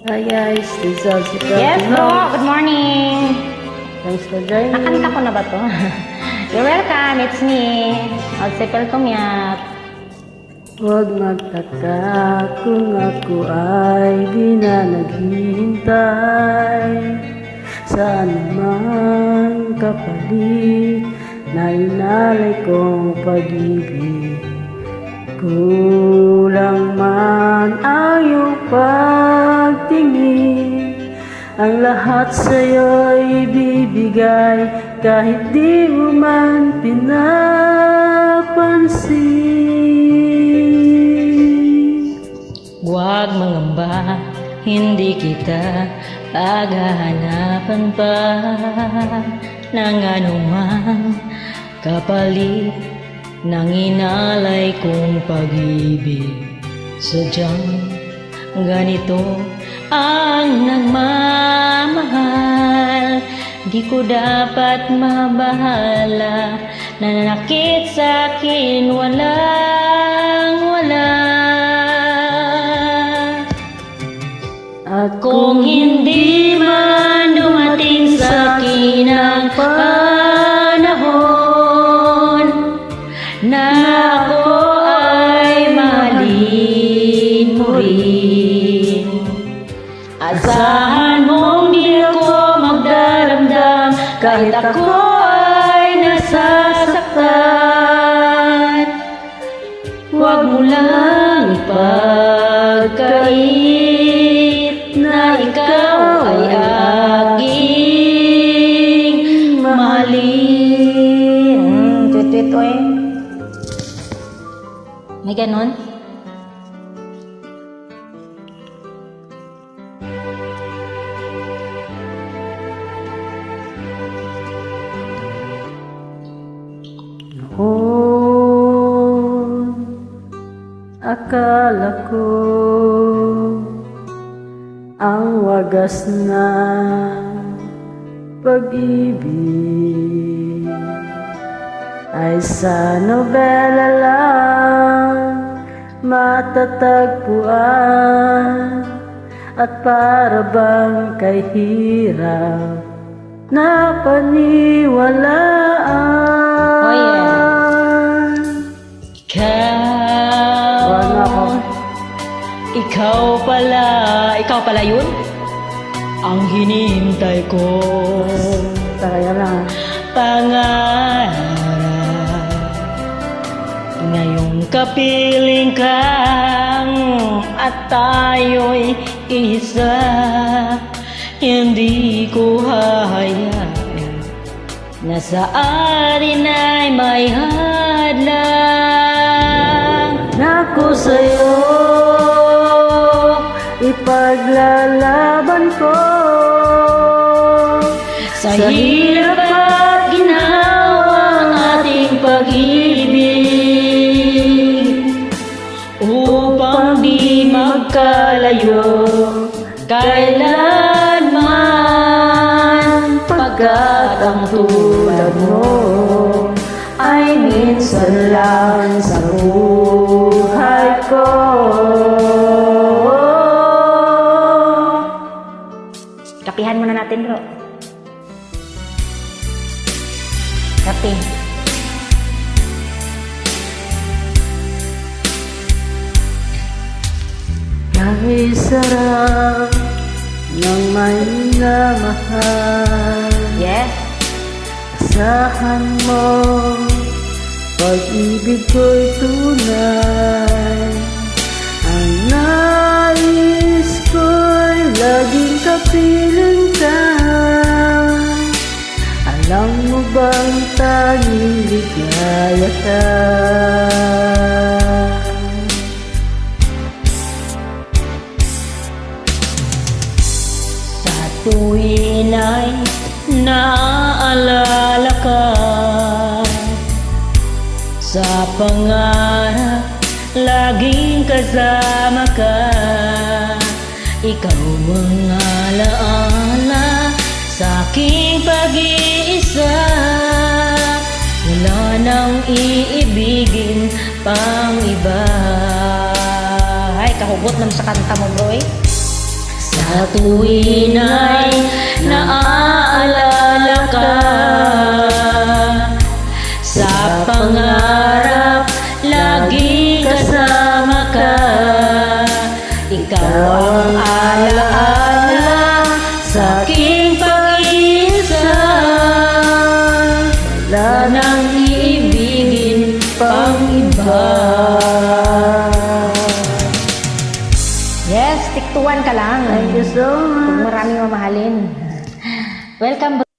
Hi guys, this is Jessica. Yes po, good morning. Thanks for joining. Nakanta ko na ba to? You're welcome, it's me. Alsipel Tumyak. Huwag magtaka kung ako ay di na naghihintay sa anumang kapalit na inalay kong pag-ibig. Kulang man ang iyong pagtingin, ang lahat sa'yo'y ibibigay kahit di mo man pinapansin. Huwag mangamba, hindi kita paghahanapan pa ng anumang kapalit ng inalay kong pag-ibig. Sadyang ganito ang nagmamahal, di ko dapat mabahala. Nananakit sa'kin walang wala. At Kung hindi man dumating sa'kin ang panahon na ako ay mahalin mo rin, asahan mong di ako magdaramdam kahit ako ay nasasaktan. Huwag mo lang ipagkait na ikaw ay aking mahalin. Tweet-tweet o eh. May ganon? noon, akala ko ang wagas na pag-ibig ay sa nobela lang matatagpuan, at para bang kay hirap na paniwalaan. Oh yeah. Wala ako. Ikaw pala yun? Ang hinihintay ko. Kaya lang. Pangarap, ngayong kapiling kang at tayo'y isa. Hindi ko hahayaan na sa atin ay may hadlang. Naku sa'yo, ipaglalaban ko Sa hirap at ginhawang ating pag-ibig, upang di magkalayo kailanman, pagkat ang tulad mo ay minsan lang sa buhay ko. Kapihan muna natin, bro. Kape. Kahit sarap ng may minamahal, Yes. asahan mo pag-ibig ko'y tunay. Ang nais ko'y laging kapiling ka. Alam mo bang tanging ligaya ka? Sa tuwin ay naaalala ka, sa pangarap laging kasama ka. Ikaw ang alaala sa aking pag-iisa. Wala nang iibigin pang iba. Ay, kahugot naman sa kanta mo, bro. Sa Sa tuwin ay naaalala ka, sa pangarap lagi kasama ka. Ikaw ang alaala sa aking pag-iisa. Wala nang iibigin pang iba. Yes, stick to one ka lang. Thank you so much. Huwag maraming mamahalin. Welcome.